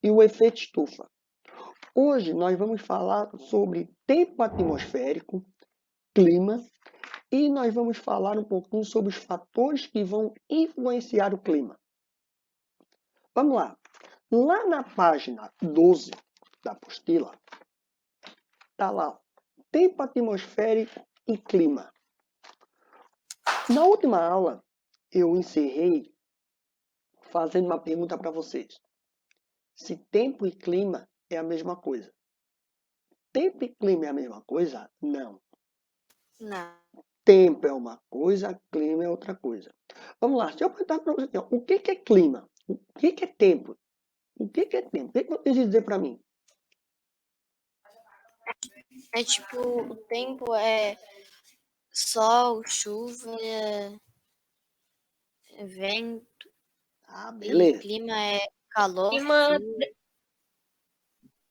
e o efeito estufa. Hoje nós vamos falar sobre tempo atmosférico, clima, e nós vamos falar um pouquinho sobre os fatores que vão influenciar o clima. Vamos lá. Lá na página 12 da apostila, está lá, tempo atmosférico e clima. Na última aula, eu encerrei fazendo uma pergunta para vocês. Se tempo e clima é a mesma coisa. Tempo e clima é a mesma coisa? Não. Não. Tempo é uma coisa, clima é outra coisa. Vamos lá, se eu perguntar para vocês, o que é clima? O que é tempo? O que é tempo? O que vocês dizer para mim? É tipo, o tempo é sol, chuva, vento, Ah, e beleza. clima é calor, Clima, frio.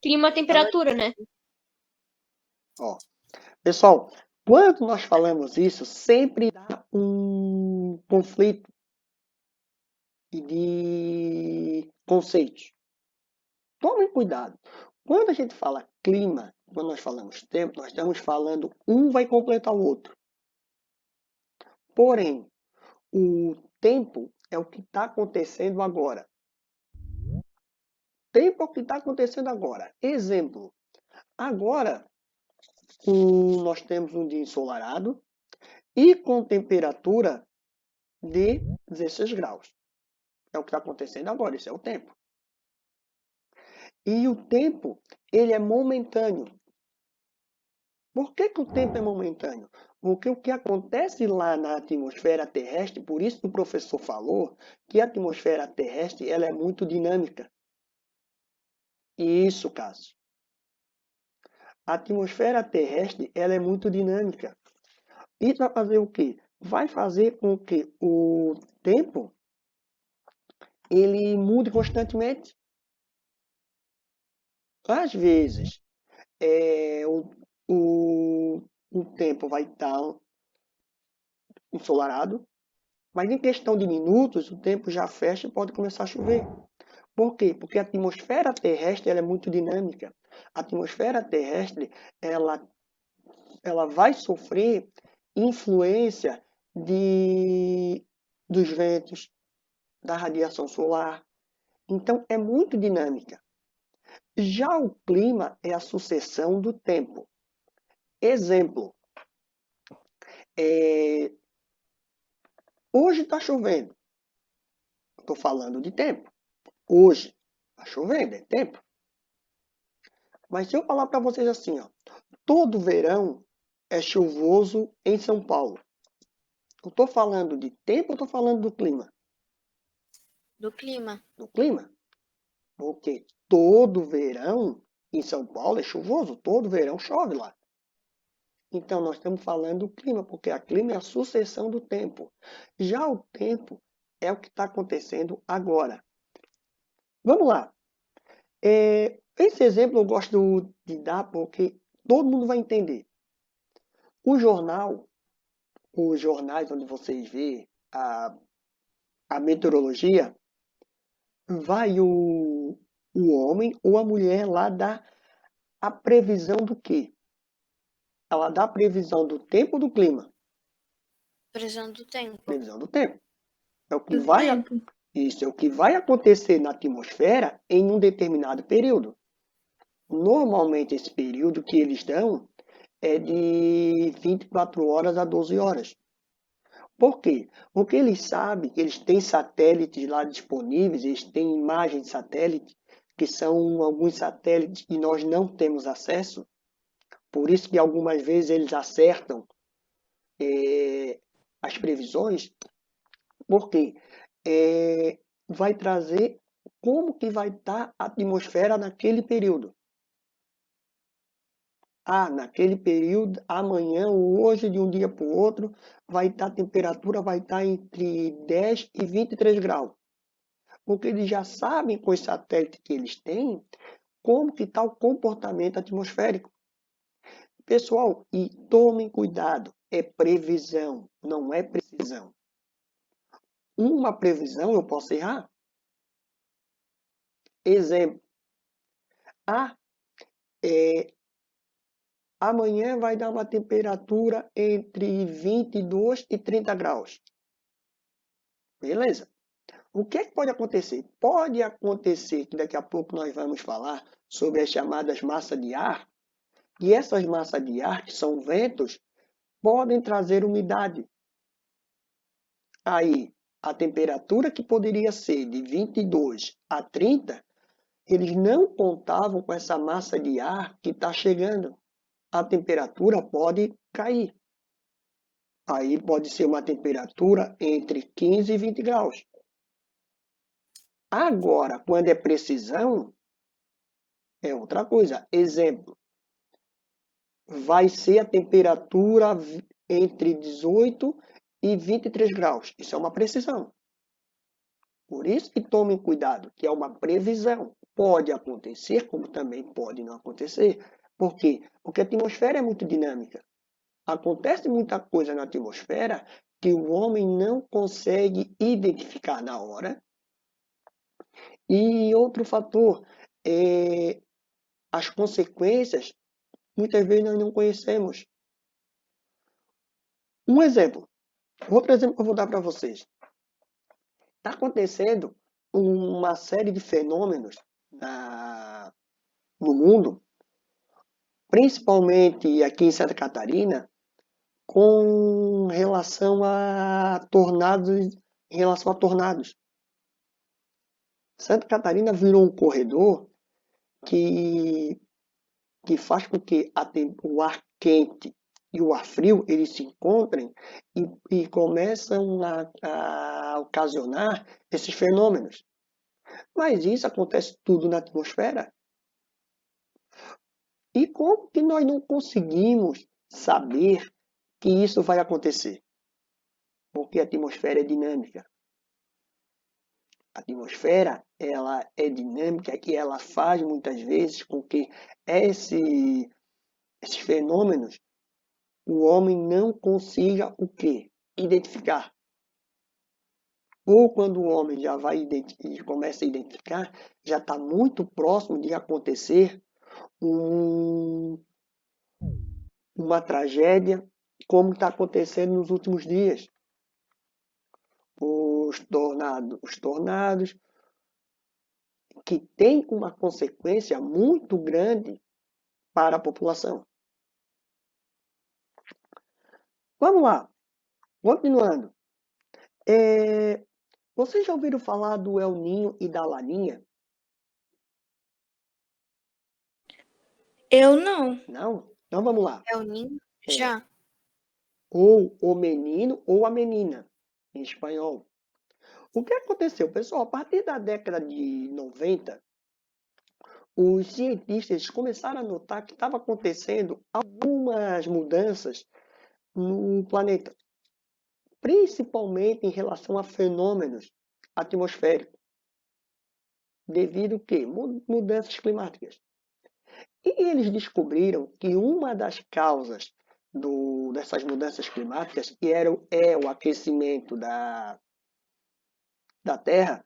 clima, temperatura, né? Ó, pessoal, quando nós falamos isso, sempre dá um conflito de conceitos. Tomem cuidado. Quando a gente fala clima, quando nós falamos tempo, nós estamos falando um vai completar o outro. Porém, o tempo é o que está acontecendo agora. Tempo é o que está acontecendo agora. Exemplo. Agora, nós temos um dia ensolarado e com temperatura de 16 graus. É o que está acontecendo agora, esse é o tempo. E o tempo, ele é momentâneo. Por que o tempo é momentâneo? Porque o que acontece lá na atmosfera terrestre, por isso que o professor falou que a atmosfera terrestre ela é muito dinâmica. Isso, Cássio. A atmosfera terrestre ela é muito dinâmica. Isso vai fazer o quê? Vai fazer com que o tempo ele mude constantemente. Às vezes, o tempo vai estar ensolarado, mas em questão de minutos, o tempo já fecha e pode começar a chover. Por quê? Porque a atmosfera terrestre ela é muito dinâmica. A atmosfera terrestre ela vai sofrer influência dos ventos, da radiação solar. Então, é muito dinâmica. Já o clima é a sucessão do tempo. Exemplo, hoje está chovendo. Estou falando de tempo. Hoje está chovendo, é tempo. Mas se eu falar para vocês assim, ó, todo verão é chuvoso em São Paulo. Eu estou falando de tempo ou estou falando do clima? Do clima. Do clima. Porque todo verão em São Paulo é chuvoso, todo verão chove lá. Então nós estamos falando do clima, porque a clima é a sucessão do tempo. Já o tempo é o que está acontecendo agora. Vamos lá. Esse exemplo eu gosto de dar porque todo mundo vai entender. O jornal, os jornais onde vocês vê a meteorologia, vai o homem ou a mulher lá dar a previsão do quê? Ela dá a previsão do tempo ou do clima? Previsão do tempo. Previsão do tempo. É o que Do vai, tempo. isso é o que vai acontecer na atmosfera em um determinado período. Normalmente esse período que eles dão é de 24 horas a 12 horas. Por quê? Porque eles sabem que eles têm satélites lá disponíveis, eles têm imagens de satélite, que são alguns satélites que nós não temos acesso. Por isso que algumas vezes eles acertam as previsões, porque vai trazer como que vai estar a atmosfera naquele período. Ah, naquele período, amanhã ou hoje, de um dia para o outro, a temperatura vai estar entre 10 e 23 graus. Porque eles já sabem com os satélites que eles têm como que está o comportamento atmosférico. Pessoal, e tomem cuidado, é previsão, não é precisão. Uma previsão eu posso errar. Exemplo, Ah, amanhã vai dar uma temperatura entre 22 e 30 graus. Beleza? O que é que pode acontecer? Pode acontecer que daqui a pouco nós vamos falar sobre as chamadas massas de ar, e essas massas de ar, que são ventos, podem trazer umidade. Aí, a temperatura que poderia ser de 22 a 30, eles não contavam com essa massa de ar que está chegando. A temperatura pode cair. Aí pode ser uma temperatura entre 15 e 20 graus. Agora, quando é precisão, é outra coisa. Exemplo, vai ser a temperatura entre 18 e 23 graus. Isso é uma precisão. Por isso que tomem cuidado, que é uma previsão. Pode acontecer, como também pode não acontecer. Por quê? Porque a atmosfera é muito dinâmica. Acontece muita coisa na atmosfera que o homem não consegue identificar na hora. E outro fator, as consequências, muitas vezes nós não conhecemos. Um exemplo, outro exemplo que eu vou dar para vocês. Está acontecendo uma série de fenômenos no mundo, principalmente aqui em Santa Catarina, com relação a tornados, Santa Catarina virou um corredor que, que faz com que o ar quente e o ar frio eles se encontrem e começam a ocasionar esses fenômenos. Mas isso acontece tudo na atmosfera. E como que nós não conseguimos saber que isso vai acontecer? Porque a atmosfera é dinâmica. A atmosfera, ela é dinâmica e ela faz muitas vezes com que esses fenômenos o homem não consiga o quê? Identificar. Ou quando o homem já começa a identificar, já está muito próximo de acontecer uma tragédia, como está acontecendo nos últimos dias. Os tornados, que tem uma consequência muito grande para a população. Vamos lá, continuando. Vocês já ouviram falar do El Ninho e da Laninha? Eu não. Não? Então vamos lá. É o ninho? Já. Ou o menino ou a menina, em espanhol. O que aconteceu, pessoal? A partir da década de 90, os cientistas começaram a notar que estava acontecendo algumas mudanças no planeta, principalmente em relação a fenômenos atmosféricos, devido a quê? Mudanças climáticas. E eles descobriram que uma das causas dessas mudanças climáticas, que é o aquecimento da Terra,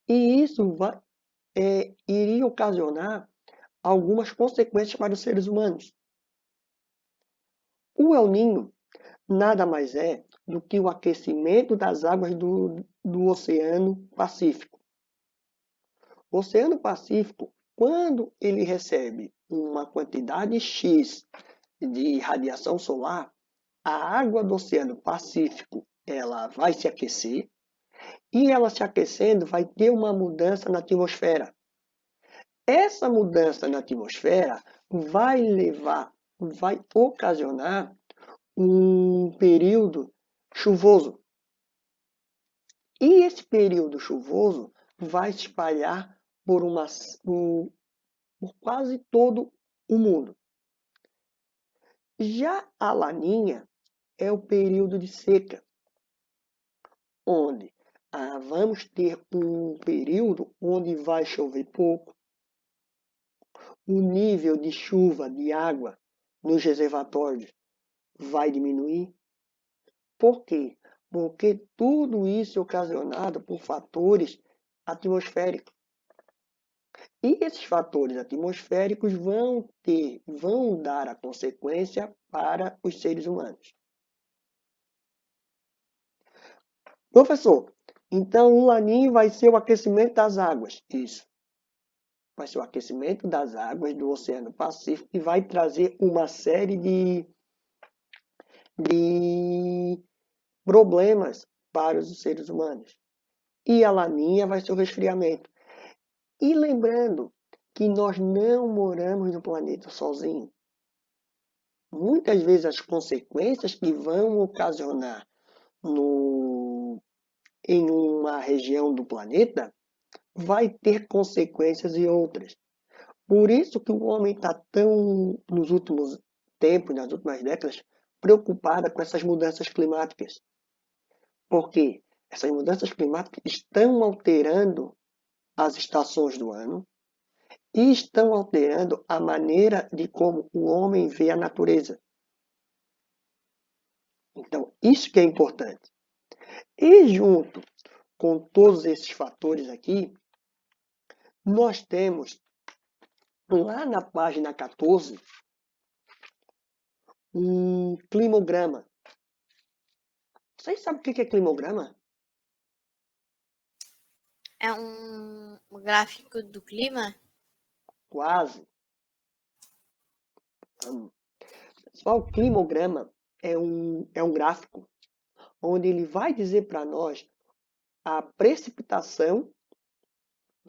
e isso iria ocasionar algumas consequências para os seres humanos. O El Niño nada mais é do que o aquecimento das águas do Oceano Pacífico. O Oceano Pacífico, quando ele recebe uma quantidade X de radiação solar, a água do Oceano Pacífico ela vai se aquecer e ela se aquecendo vai ter uma mudança na atmosfera. Essa mudança na atmosfera vai ocasionar um período chuvoso. E esse período chuvoso vai se espalhar por quase todo o mundo. Já a laninha é o período de seca, onde vamos ter um período onde vai chover pouco, o nível de chuva, de água nos reservatórios vai diminuir. Por quê? Porque tudo isso é ocasionado por fatores atmosféricos. E esses fatores atmosféricos vão dar a consequência para os seres humanos. Professor, então o Laninho vai ser o aquecimento das águas. Isso. Vai ser o aquecimento das águas do Oceano Pacífico e vai trazer uma série de problemas para os seres humanos. E a Laninha vai ser o resfriamento. E lembrando que nós não moramos no planeta sozinho. Muitas vezes as consequências que vão ocasionar em uma região do planeta vai ter consequências em outras. Por isso que o homem está tão, nos últimos tempos, nas últimas décadas, preocupado com essas mudanças climáticas. Porque essas mudanças climáticas estão alterando as estações do ano e estão alterando a maneira de como o homem vê a natureza. Então, isso que é importante. E junto com todos esses fatores aqui, nós temos lá na página 14 um climograma. Vocês sabem o que é climograma? É um gráfico do clima? Quase. Só o climograma é um gráfico onde ele vai dizer para nós a precipitação,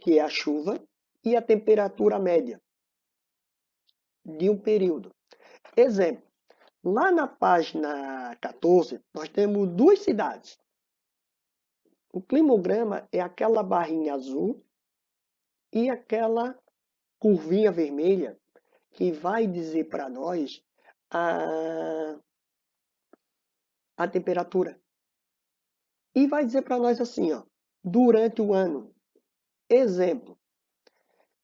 que é a chuva, e a temperatura média de um período. Exemplo, lá na página 14, nós temos duas cidades. O climograma é aquela barrinha azul e aquela curvinha vermelha que vai dizer para nós a temperatura. E vai dizer para nós assim, ó, durante o ano. Exemplo,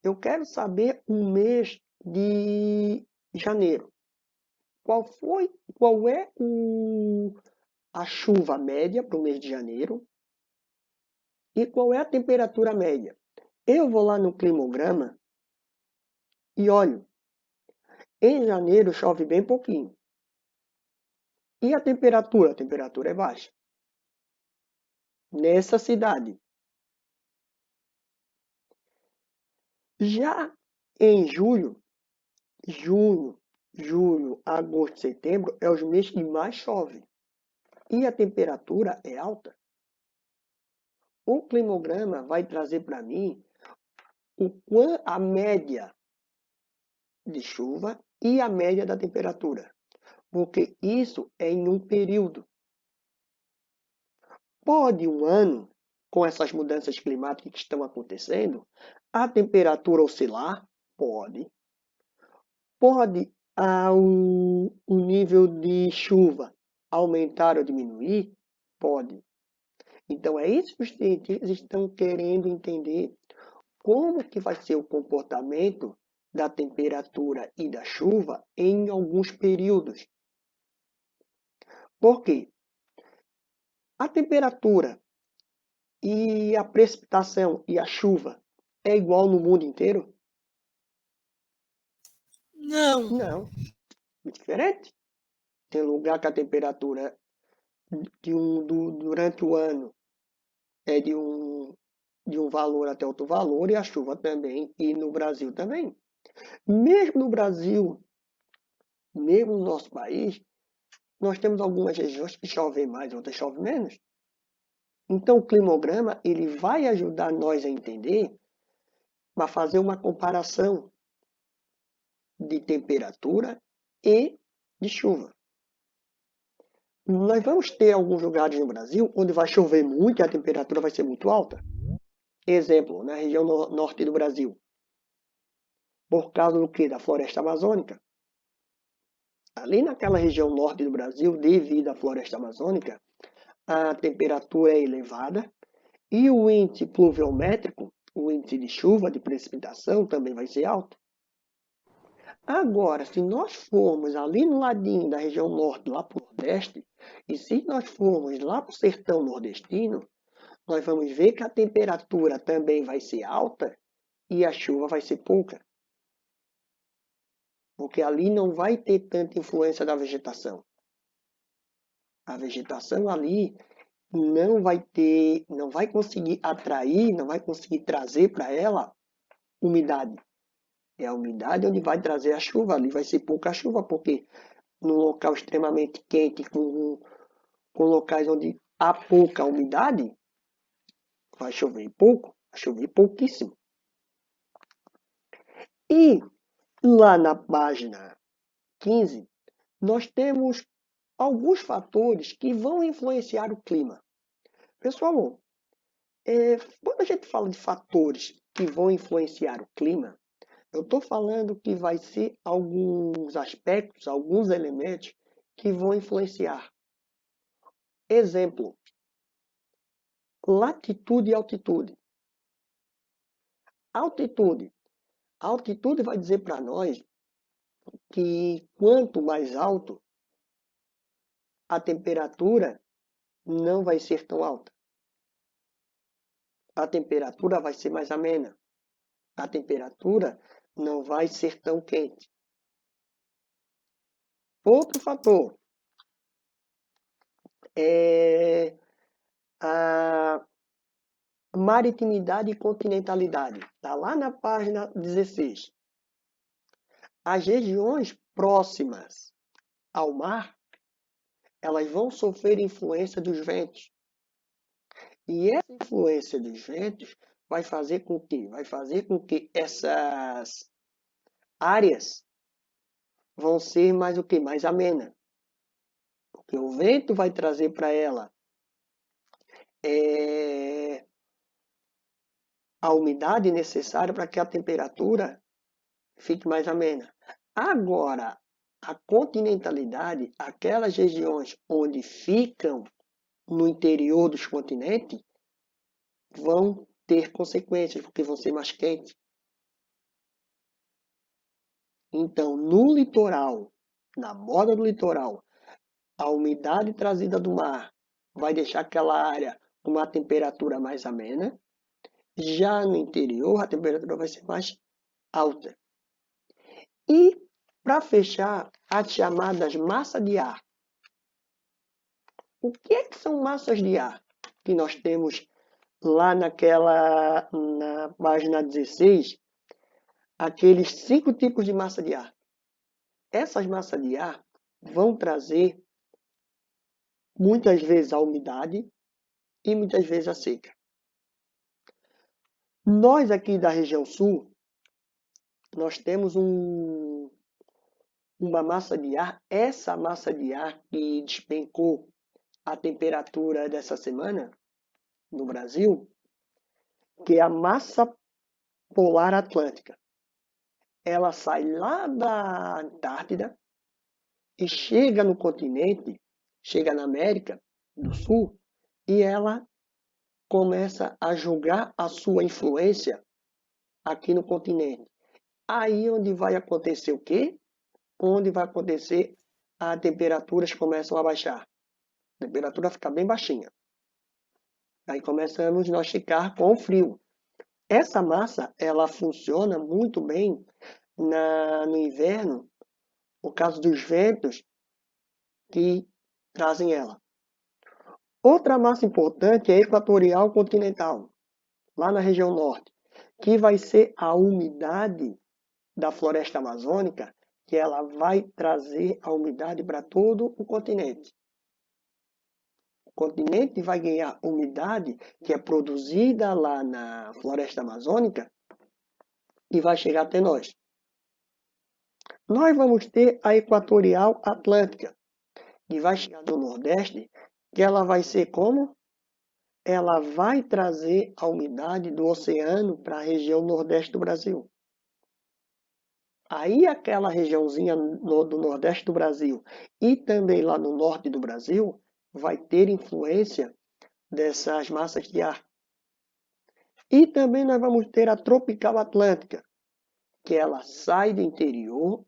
eu quero saber o mês de janeiro. Qual é a chuva média para o mês de janeiro e qual é a temperatura média? Eu vou lá no climograma e olho. Em janeiro chove bem pouquinho. E a temperatura? A temperatura é baixa. Nessa cidade. Já em julho, agosto, setembro é os meses que mais chove. E a temperatura é alta. O climograma vai trazer para mim a média de chuva e a média da temperatura. Porque isso é em um período. Pode um ano, com essas mudanças climáticas que estão acontecendo, a temperatura oscilar? Pode. Pode o nível de chuva aumentar ou diminuir? Pode. Então é isso que os cientistas estão querendo entender, como que vai ser o comportamento da temperatura e da chuva em alguns períodos. Por quê? A temperatura e a precipitação e a chuva é igual no mundo inteiro? Não. Não. É diferente. Tem lugar que a temperatura durante o ano é de um valor até outro valor e a chuva também, e no Brasil também. Mesmo no Brasil, mesmo no nosso país, nós temos algumas regiões que chovem mais, outras chovem menos. Então o climograma ele vai ajudar nós a entender, a fazer uma comparação de temperatura e de chuva. Nós vamos ter alguns lugares no Brasil onde vai chover muito e a temperatura vai ser muito alta. Exemplo, na região norte do Brasil. Por causa do quê? Da floresta amazônica. Ali naquela região norte do Brasil, devido à floresta amazônica, a temperatura é elevada e o índice pluviométrico, o índice de chuva, de precipitação, também vai ser alto. Agora, se nós formos ali no ladinho da região norte, lá para o nordeste, e se nós formos lá para o sertão nordestino, nós vamos ver que a temperatura também vai ser alta e a chuva vai ser pouca. Porque ali não vai ter tanta influência da vegetação. A vegetação ali não vai conseguir atrair, não vai conseguir trazer para ela umidade. É a umidade onde vai trazer a chuva. Ali vai ser pouca chuva, porque num local extremamente quente, com locais onde há pouca umidade, vai chover pouco, vai chover pouquíssimo. E lá na página 15, nós temos alguns fatores que vão influenciar o clima. Pessoal, quando a gente fala de fatores que vão influenciar o clima, eu estou falando que vai ser alguns aspectos, alguns elementos que vão influenciar. Exemplo, latitude e altitude. Altitude. A altitude vai dizer para nós que quanto mais alto, a temperatura não vai ser tão alta. A temperatura vai ser mais amena. A temperatura não vai ser tão quente. Outro fator é a maritimidade e continentalidade. Está lá na página 16. As regiões próximas ao mar, elas vão sofrer influência dos ventos. E essa influência dos ventos vai fazer com que essas áreas vão ser mais o quê? Mais amena. Porque o vento vai trazer para ela a umidade necessária para que a temperatura fique mais amena. Agora, a continentalidade, aquelas regiões onde ficam no interior dos continentes, vão ter consequências, porque vão ser mais quentes. Então, no litoral, na borda do litoral, a umidade trazida do mar vai deixar aquela área com uma temperatura mais amena. Já no interior, a temperatura vai ser mais alta. E, para fechar, as chamadas massas de ar. O que são massas de ar? Que nós temos lá na página 16, aqueles 5 tipos de massa de ar. Essas massas de ar vão trazer muitas vezes a umidade e muitas vezes a seca. Nós aqui da região sul, nós temos uma massa de ar. Essa massa de ar que despencou a temperatura dessa semana no Brasil, que é a massa polar atlântica. Ela sai lá da Antártida e chega no continente, chega na América do Sul, e ela começa a jogar a sua influência aqui no continente. Aí onde vai acontecer o quê? Onde vai acontecer as temperaturas começam a baixar. A temperatura fica bem baixinha. Aí começamos nós a ficar com frio. Essa massa, ela funciona muito bem no inverno, por causa dos ventos que trazem ela. Outra massa importante é a equatorial continental, lá na região norte, que vai ser a umidade da floresta amazônica, que ela vai trazer a umidade para todo o continente. O continente vai ganhar umidade que é produzida lá na floresta amazônica e vai chegar até nós. Nós vamos ter a equatorial atlântica, que vai chegar no Nordeste, que ela vai ser como? Ela vai trazer a umidade do oceano para a região nordeste do Brasil. Aí aquela regiãozinha do nordeste do Brasil e também lá no norte do Brasil vai ter influência dessas massas de ar. E também nós vamos ter a tropical atlântica, que ela sai do interior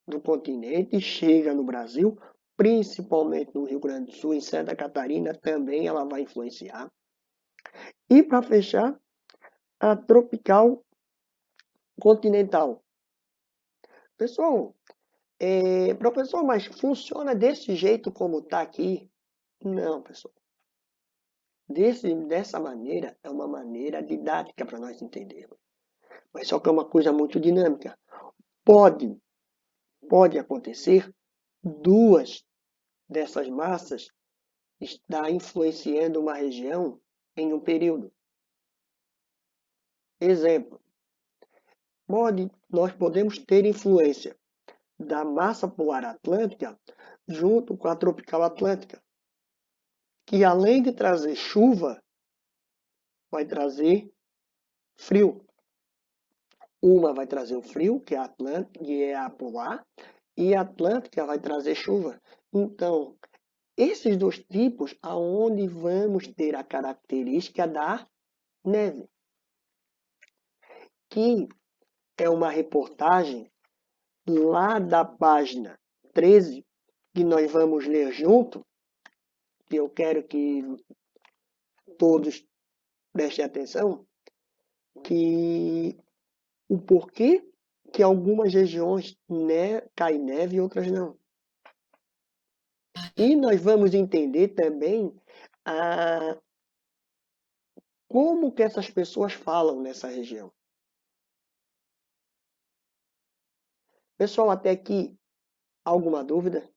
do continente e chega no Brasil, principalmente no Rio Grande do Sul, em Santa Catarina também ela vai influenciar. E para fechar, a tropical continental. Pessoal, professor, mas funciona desse jeito como está aqui? Não, pessoal. Dessa maneira, é uma maneira didática para nós entendermos. Mas só que é uma coisa muito dinâmica. Pode acontecer duas dessas massas estar influenciando uma região em um período. Exemplo, nós podemos ter influência da massa polar atlântica junto com a tropical atlântica, que além de trazer chuva, vai trazer frio. Uma vai trazer o frio, que é a Atlântica, que é a polar, e a Atlântica vai trazer chuva. Então, esses dois tipos, aonde vamos ter a característica da neve, que é uma reportagem lá da página 13, que nós vamos ler junto, que eu quero que todos prestem atenção, que o porquê que algumas regiões cai neve e outras não. E nós vamos entender também como que essas pessoas falam nessa região. Pessoal, até aqui, alguma dúvida?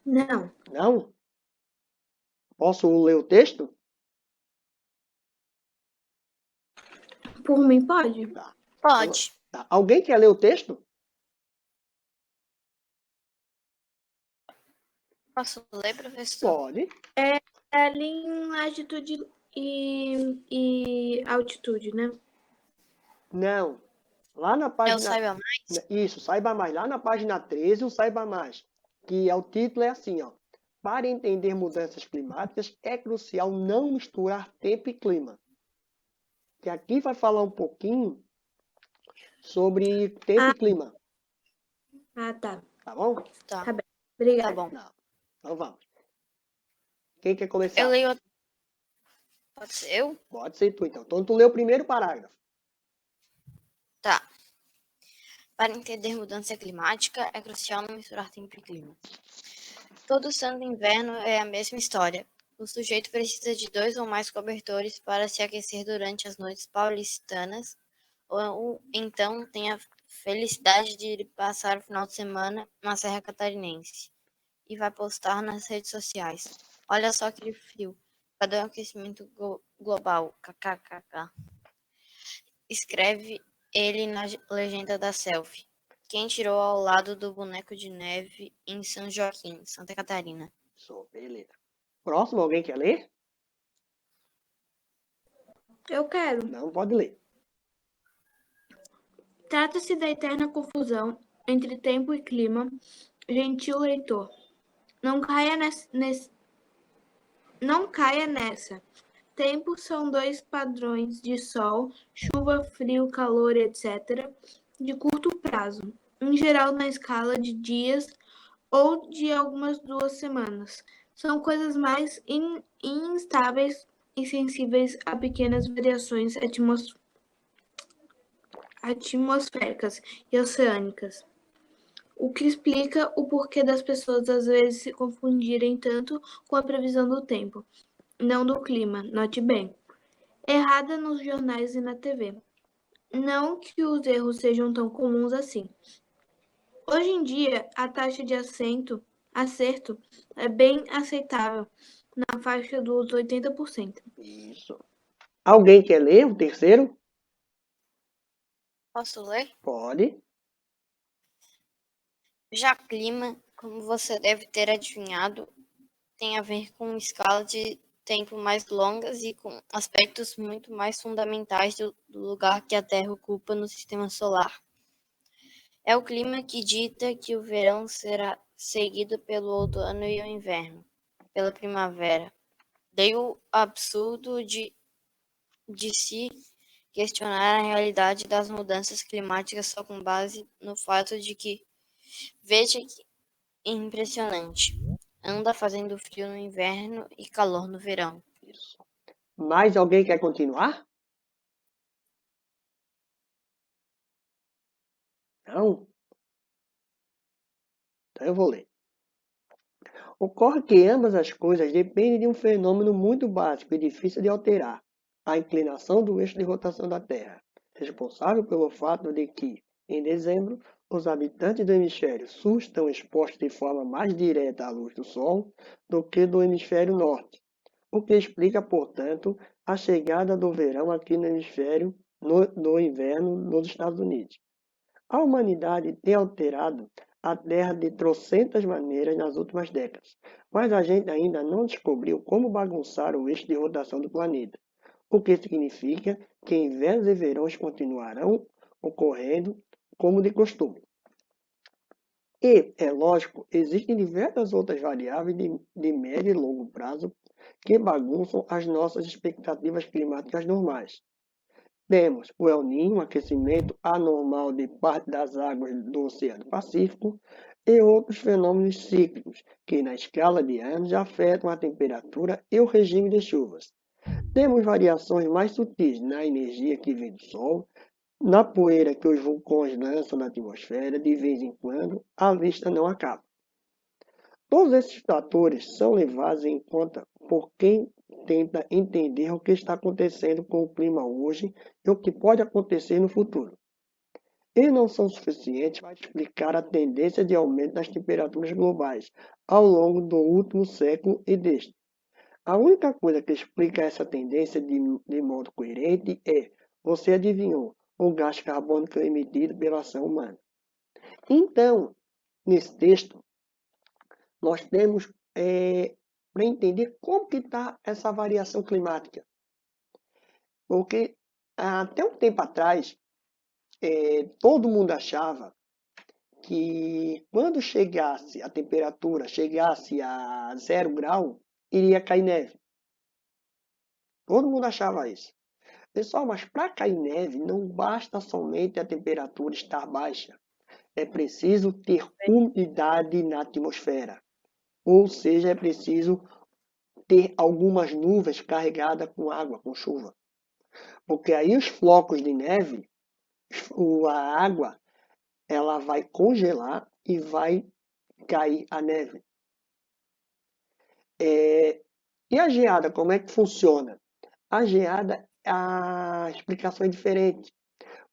Não. Não? Posso ler o texto? Por mim, pode. Pode. Tá. Alguém quer ler o texto? Posso ler, professor? Pode. É ali em latitude e altitude, né? Não. Lá na Eu página... saiba mais? Isso, saiba mais. Lá na página 13, o saiba mais. Que o título é assim, ó. Para entender mudanças climáticas, é crucial não misturar tempo e clima. Que aqui vai falar um pouquinho sobre tempo e clima. Ah, tá. Tá bom? Tá. Tá bem. Obrigada. Tá bom. Não. Então vamos. Quem quer começar? Eu leio. Pode ser eu? Pode ser tu, então. Então tu lê o primeiro parágrafo. Tá. Para entender mudança climática, é crucial não misturar tempo e clima. Todo santo inverno é a mesma história. O sujeito precisa de 2 ou mais cobertores para se aquecer durante as noites paulistanas, ou então tem a felicidade de passar o final de semana na Serra Catarinense e vai postar nas redes sociais. Olha só que frio. Cadê o aquecimento global? KKKK. Escreve ele na legenda da selfie. Quem tirou ao lado do boneco de neve em São Joaquim, Santa Catarina. Beleza. Próximo, alguém quer ler? Eu quero. Não, pode ler. Trata-se da eterna confusão entre tempo e clima, gentil leitor. Não caia nessa. Tempo são 2 padrões de sol, chuva, frio, calor, etc., de curto prazo, em geral na escala de dias ou de algumas 2 semanas. São coisas mais instáveis e sensíveis a pequenas variações atmosféricas e oceânicas, o que explica o porquê das pessoas às vezes se confundirem tanto com a previsão do tempo, não do clima, note bem. Errada nos jornais e na TV. Não que os erros sejam tão comuns assim. Hoje em dia, a taxa de acerto é bem aceitável, na faixa dos 80%. Isso. Alguém quer ler o terceiro? Posso ler? Pode. Já clima, como você deve ter adivinhado, tem a ver com escala de tempo mais longas e com aspectos muito mais fundamentais do lugar que a Terra ocupa no sistema solar. É o clima que dita que o verão será seguido pelo outono e o inverno, pela primavera. Daí o absurdo de se questionar a realidade das mudanças climáticas só com base no fato de que, veja que impressionante, anda fazendo frio no inverno e calor no verão. Isso. Mais alguém quer continuar? Então eu vou ler. Ocorre que ambas as coisas dependem de um fenômeno muito básico e difícil de alterar, a inclinação do eixo de rotação da Terra, responsável pelo fato de que, em dezembro, os habitantes do hemisfério sul estão expostos de forma mais direta à luz do Sol do que do hemisfério norte, o que explica, portanto, a chegada do verão aqui no hemisfério do inverno nos Estados Unidos. A humanidade tem alterado a Terra de trocentas maneiras nas últimas décadas, mas a gente ainda não descobriu como bagunçar o eixo de rotação do planeta, o que significa que invernos e verões continuarão ocorrendo como de costume. E, é lógico, existem diversas outras variáveis de médio e longo prazo que bagunçam as nossas expectativas climáticas normais. Temos o El Niño, um aquecimento anormal de parte das águas do Oceano Pacífico, e outros fenômenos cíclicos que, na escala de anos, afetam a temperatura e o regime de chuvas. Temos variações mais sutis na energia que vem do Sol, na poeira que os vulcões lançam na atmosfera de vez em quando, a lista não acaba. Todos esses fatores são levados em conta por quem tenta entender o que está acontecendo com o clima hoje e o que pode acontecer no futuro. Eles não são suficientes para explicar a tendência de aumento das temperaturas globais ao longo do último século e deste. A única coisa que explica essa tendência de modo coerente é, você adivinhou, o gás carbônico emitido pela ação humana. Então, nesse texto, nós temos para entender como que está essa variação climática. Porque até um tempo atrás, todo mundo achava que quando chegasse a temperatura, chegasse a 0 grau, iria cair neve. Todo mundo achava isso. Pessoal, mas para cair neve não basta somente a temperatura estar baixa. É preciso ter umidade na atmosfera. Ou seja, é preciso ter algumas nuvens carregadas com água, com chuva. Porque aí os flocos de neve, a água, ela vai congelar e vai cair a neve. E a geada, como é que funciona? A geada, a explicação é diferente.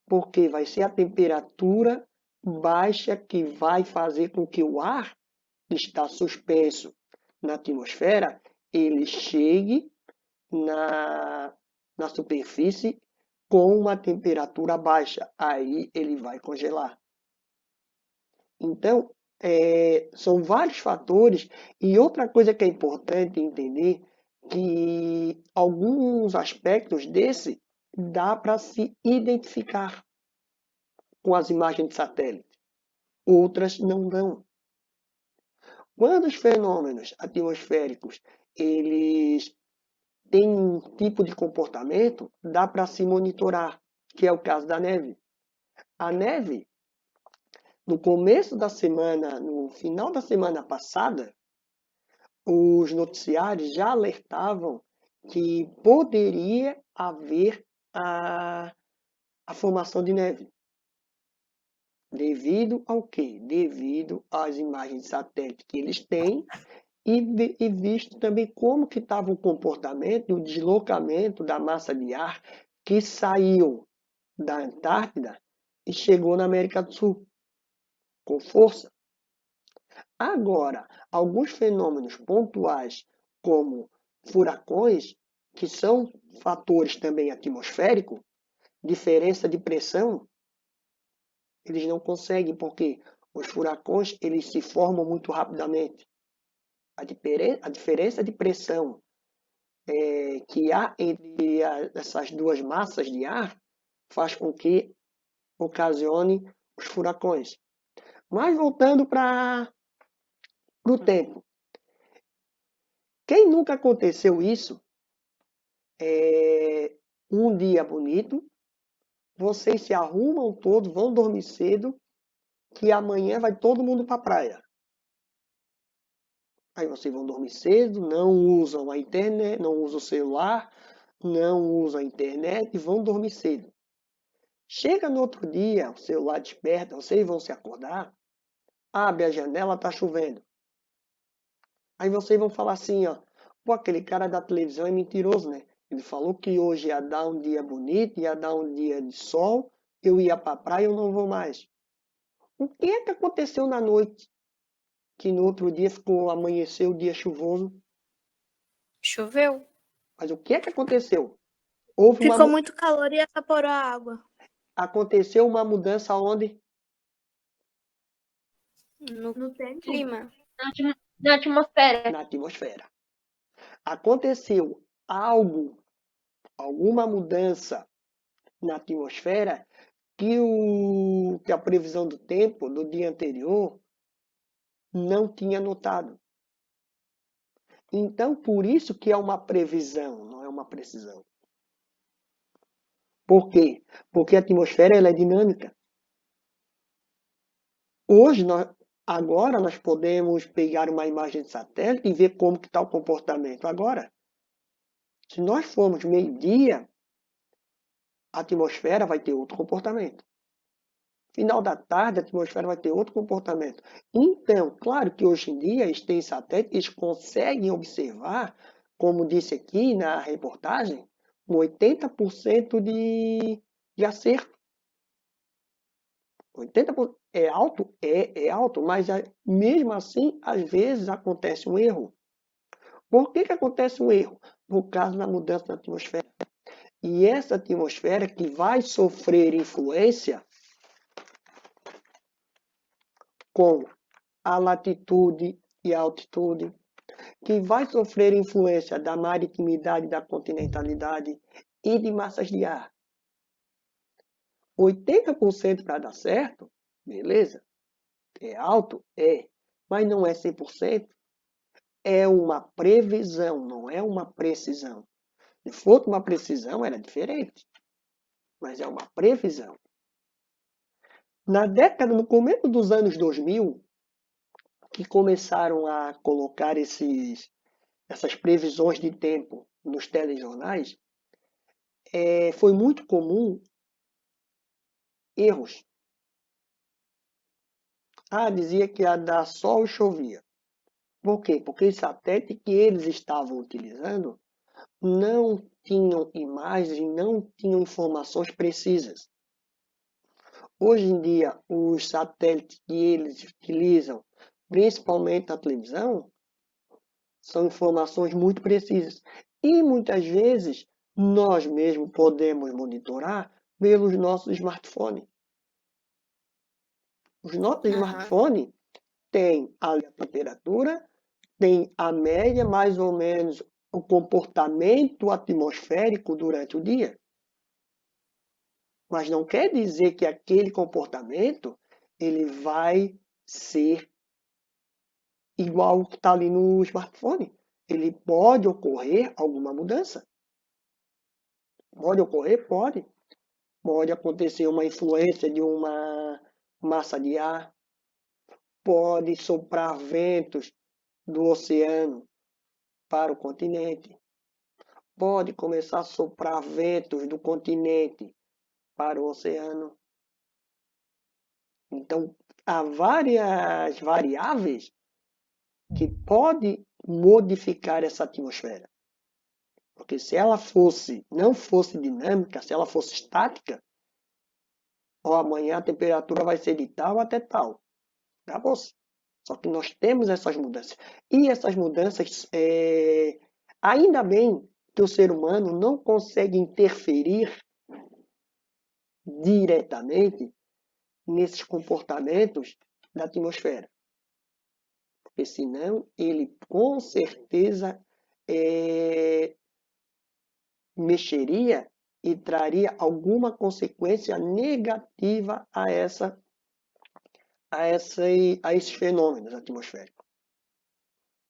Porque vai ser a temperatura baixa que vai fazer com que o ar que está suspenso na atmosfera, ele chegue na superfície com uma temperatura baixa. Aí ele vai congelar. Então, são vários fatores. E outra coisa que é importante entender, que alguns aspectos desse dá para se identificar com as imagens de satélite. Outras não dão. Quando os fenômenos atmosféricos eles têm um tipo de comportamento, dá para se monitorar, que é o caso da neve. A neve, no começo da semana, no final da semana passada, os noticiários já alertavam que poderia haver a formação de neve. Devido ao quê? Devido às imagens de satélite que eles têm e visto também como que estava o comportamento e o deslocamento da massa de ar que saiu da Antártida e chegou na América do Sul com força. Agora, alguns fenômenos pontuais, como furacões, que são fatores também atmosféricos, diferença de pressão, eles não conseguem, porque os furacões eles se formam muito rapidamente. A diferença de pressão que há entre essas duas massas de ar faz com que ocasione os furacões. Mas voltando para o tempo. Quem nunca aconteceu isso? Um dia bonito, vocês se arrumam todos, vão dormir cedo, que amanhã vai todo mundo para a praia. Aí vocês vão dormir cedo, não usam a internet, não usam o celular, não usam a internet e vão dormir cedo. Chega no outro dia, o celular desperta, vocês vão se acordar, abre a janela, está chovendo. Aí vocês vão falar assim, ó, pô, aquele cara da televisão é mentiroso, né? Ele falou que hoje ia dar um dia bonito, ia dar um dia de sol, eu ia para a praia, eu não vou mais. O que é que aconteceu na noite? Que no outro dia amanheceu o dia chuvoso. Choveu? Mas o que é que aconteceu? Ficou muito calor e evaporou a água. Aconteceu uma mudança onde? No tempo. Clima. Na atmosfera. Na atmosfera. Aconteceu alguma mudança na atmosfera que a previsão do tempo do dia anterior não tinha notado. Então, por isso que é uma previsão, não é uma precisão. Por quê? Porque a atmosfera ela é dinâmica. Agora nós podemos pegar uma imagem de satélite e ver como está o comportamento. Agora, se nós formos meio-dia, a atmosfera vai ter outro comportamento. Final da tarde, a atmosfera vai ter outro comportamento. Então, claro que hoje em dia eles têm satélites, eles conseguem observar, como disse aqui na reportagem, 80% de acerto. 80% é alto? É alto, mas mesmo assim, às vezes acontece um erro. Por que acontece um erro? Por causa da mudança da atmosfera. E essa atmosfera que vai sofrer influência com a latitude e a altitude, que vai sofrer influência da maritimidade, da continentalidade e de massas de ar. 80% para dar certo, beleza? É alto? É. Mas não é 100%. É uma previsão, não é uma precisão. Se fosse uma precisão, era diferente. Mas é uma previsão. No começo dos anos 2000, que começaram a colocar essas previsões de tempo nos telejornais, foi muito comum erros. Dizia que ia dar sol e chovia. Por quê? Porque os satélites que eles estavam utilizando não tinham imagens, não tinham informações precisas. Hoje em dia, os satélites que eles utilizam, principalmente na televisão, são informações muito precisas. E muitas vezes nós mesmos podemos monitorar pelos nossos smartphones. Os nossos smartphones têm a temperatura, tem a média, mais ou menos, o comportamento atmosférico durante o dia. Mas não quer dizer que aquele comportamento ele vai ser igual ao que está ali no smartphone. Ele pode ocorrer alguma mudança. Pode ocorrer? Pode. Pode acontecer uma influência de uma massa de ar. Pode soprar ventos do oceano para o continente. Pode começar a soprar ventos do continente para o oceano. Então, há várias variáveis que podem modificar essa atmosfera. Porque se ela não fosse dinâmica, se ela fosse estática, amanhã a temperatura vai ser de tal até tal. Acabou-se. Só que nós temos essas mudanças. E essas mudanças, ainda bem que o ser humano não consegue interferir diretamente nesses comportamentos da atmosfera. Porque senão ele com certeza mexeria e traria alguma consequência negativa a esses fenômenos atmosféricos.